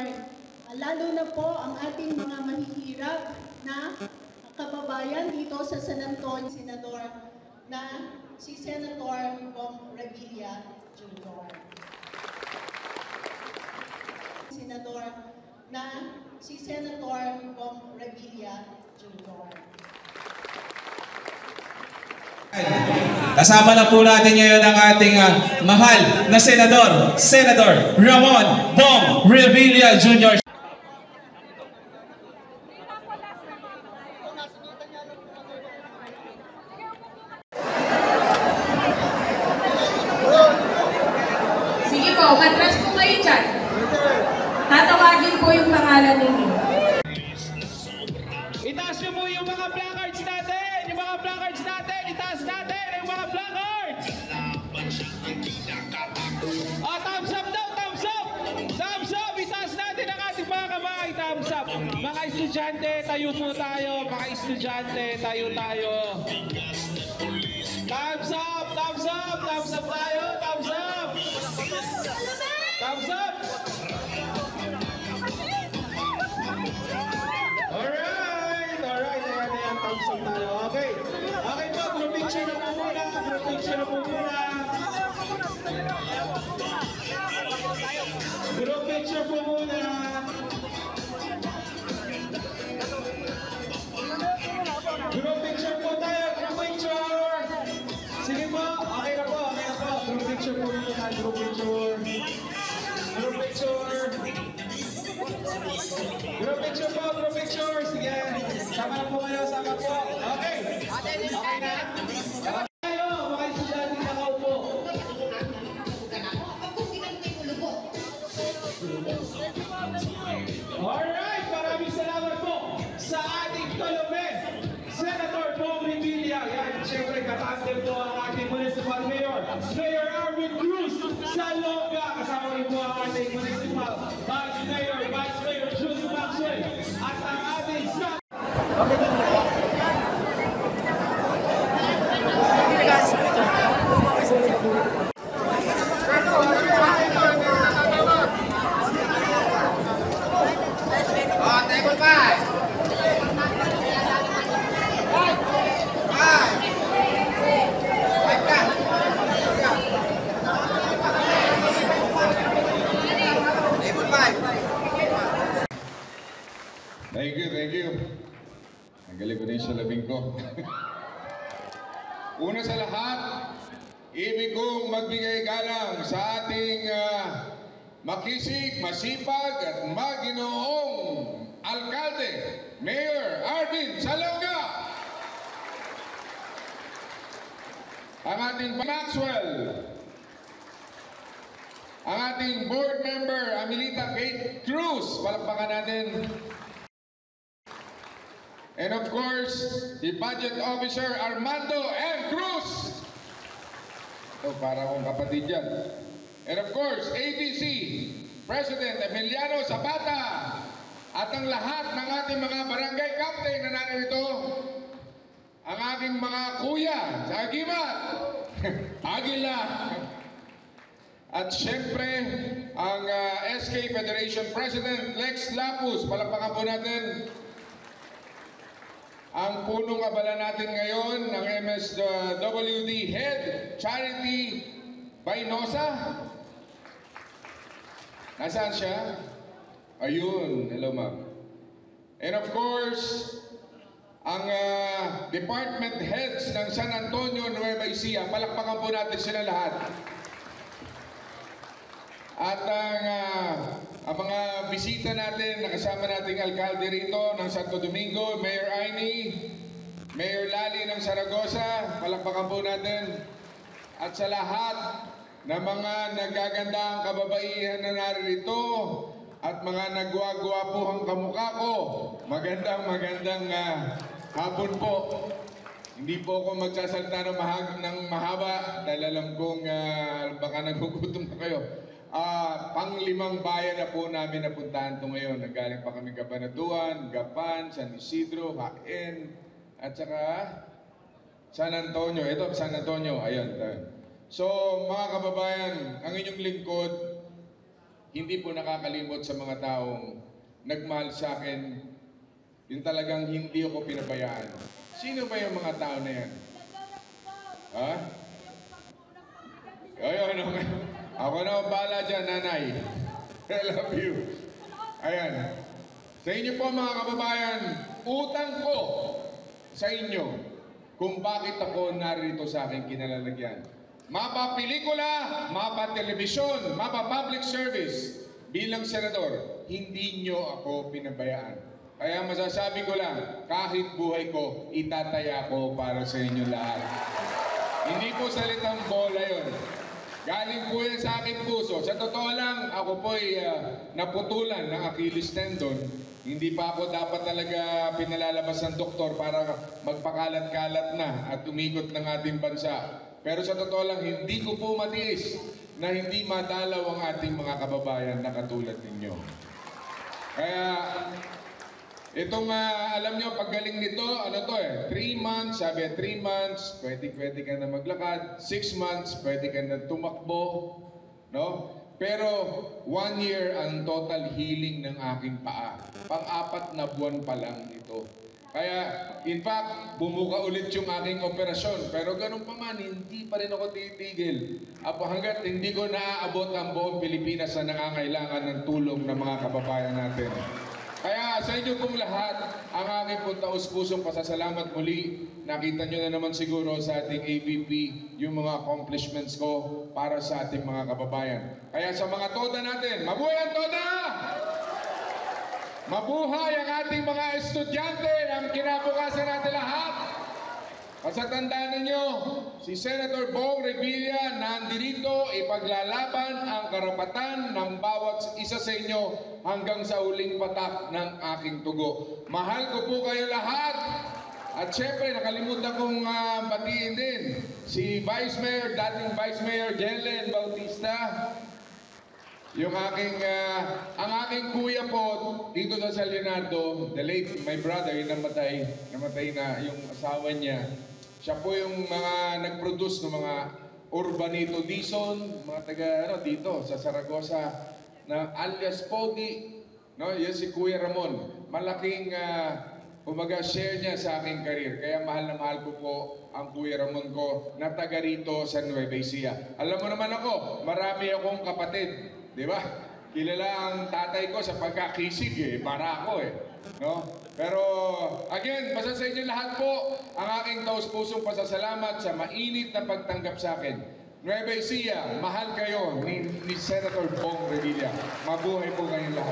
Lord. Lalo na po ang ating mga mahihirap na kababayan dito sa San Antonio, Senador, na si Senator Bong Revilla Jr. Senador na si Senator Bong Revilla Jr. Kasama na po natin ngayon ang ating mahal na Senador, Senator Ramon Bong Revilla Jr. Sige po, matras po kayo dyan. Tatawagin po yung pangalan ninyo. Itaas nyo po yung mga placards natin! Yung mga placards natin! Itaas natin yung mga placards! Thumbs up daw! Thumbs up! Thumbs up! Itaas natin ang ating mga kamay! Thumbs up! Mga estudyante, tayo po tayo! Mga estudyante, tayo tayo! Thumbs up! Thumbs up! Thumbs up tayo! Thumbs up! Thumbs up! Alright! Alright! Ayan, thumbs up tayo. Okay. Okay po, group picture na po muna. Group picture na po muna. Group picture po muna. Group picture po tayo. Group picture. Sige po. Okay na po. Okay na po. Group picture po muna. Group picture. Group picture. Group picture po. Group picture. Sige. Sama na po kayo. Sama po. Okay. Okay na. Tayo. Mga estudyante nakaupo. Alright, maraming salamat po sa ating Tolomen, Senator Bong Revilla. Yan, siyempre katandem po ang ating Municipal Mayor, Mayor Arvin Cruz Salonga. Kasama rin po ang ating Municipal Vice Mayor, Julie Maxwell. At ang ating Thank you. Ang galing ko din sa labing ko. Una sa lahat, ibig kong magbigay galang sa ating makisig, masipag at maginoong alkalde, Mayor Arvin Salonga. Ang ating Maxwell. Ang ating board member, Amelita Kate Cruz. Palakpakan natin. And of course, the budget officer, Armando M. Cruz. Para akong kapatid yan. And of course, ABC, President Emiliano Zapata. At ang lahat ng ating mga barangay captain na narito. Ang aking mga kuya sa Agimat, Agila. At syempre, ang SK Federation President Lex Lapus. Palakpakan po natin. Ang punong abala natin ngayon ng MSWD Head Charity Bainosa. Nasaan siya? Ayun. Hello, ma'am. And of course, ang department heads ng San Antonio, Nueva Ecija. Palakpakan po natin sila lahat. At ang mga bisita natin, nakasama nating alkalde rito ng Santo Domingo, Mayor Aini, Mayor Lali ng Zaragoza, palakpakan po natin. At sa lahat ng mga nagagandang kababaihan na narito at mga nagwagwapuhang kamukha ko, magandang hapon po. Hindi po ako magsasalita ng mahaba dahil alam kong baka nagugutom na kayo. Pang-5 bayan na po namin napuntahan ito ngayon. Nagaling pa kami Cabanatuan, Gapan, San Isidro, Haen, at saka San Antonio. Ito, San Antonio. Ayun. So, mga kababayan, ang inyong lingkod, hindi po nakakalimot sa mga taong nagmahal sa akin, yung talagang hindi ako pinabayaan. Sino ba yung mga tao na yan? Ha? Ayun, okay. Ako na ang bahala dyan, nanay. I love you. Ayan. Sa inyo po mga kababayan, utang ko sa inyo kung bakit ako narito sa aking kinalalagyan. Mapa pelikula, mapa telebisyon, mapa public service. Bilang senador, hindi nyo ako pinabayaan. Kaya masasabi ko lang, kahit buhay ko, itataya ko para sa inyo lahat. Hindi po salitang bola yun. Galing po yan sa aking puso. Sa totoo lang, ako po'y naputulan ng Achilles tendon. Hindi pa ako dapat talaga pinalalabas ng doktor para magpakalat-kalat na at umikot ng ating bansa. Pero sa totoo lang, hindi ko po matiis na hindi madalaw ang ating mga kababayan na katulad ninyo. Kaya, itong alam nyo, paggaling nito, 3 months, sabi 3 months, pwede ka na maglakad, 6 months, pwede ka na tumakbo, no? Pero 1 year ang total healing ng aking paa. Pang-4 na buwan pa lang ito. Kaya, in fact, bumuka ulit yung aking operasyon. Pero ganun pa man, hindi pa rin ako titigil. Hanggat hindi ko naaabot ang buong Pilipinas na nangangailangan ng tulong ng mga kababayan natin. Kaya sa inyo pong lahat, ang aking pong taus-pusong pasasalamat muli. Nakita nyo na naman siguro sa ating AVP yung mga accomplishments ko para sa ating mga kababayan. Kaya sa mga TODA natin, mabuhay ang TODA! Mabuhay ang ating mga estudyante, ang kinabukasan natin lahat. Pasatandaan ninyo, si Senator Bong Revilla nandito ipaglalaban ang karapatan ng bawat isa sa inyo hanggang sa huling patak ng aking tugo. Mahal ko po kayo lahat. At syempre, nakalimutan kong batiin din si Vice Mayor, dating Vice Mayor Jelen Bautista. Yung aking, ang aking kuya po dito sa San Leonardo, the late, my brother, yung namatay na yung asawa niya. Siya po yung mga nag-produce ng mga Urbanito Dizon, mga taga dito sa Zaragoza, na alias Pogi. No? Yan si Kuya Ramon. Malaking share niya sa aking career. Kaya mahal na mahal ko po ang Kuya Ramon ko na taga rito sa Nueva Ecija. Alam mo naman ako, marami akong kapatid. Di ba? Kilala ang tatay ko sa pagkakisig para ako No? Pero, again, basta sa inyo lahat po, ang aking taus-pusong pasasalamat sa mainit na pagtanggap sa akin. Nueva Ecija, mahal kayo ni Senator Bong Revilla. Mabuhay po kayong lahat.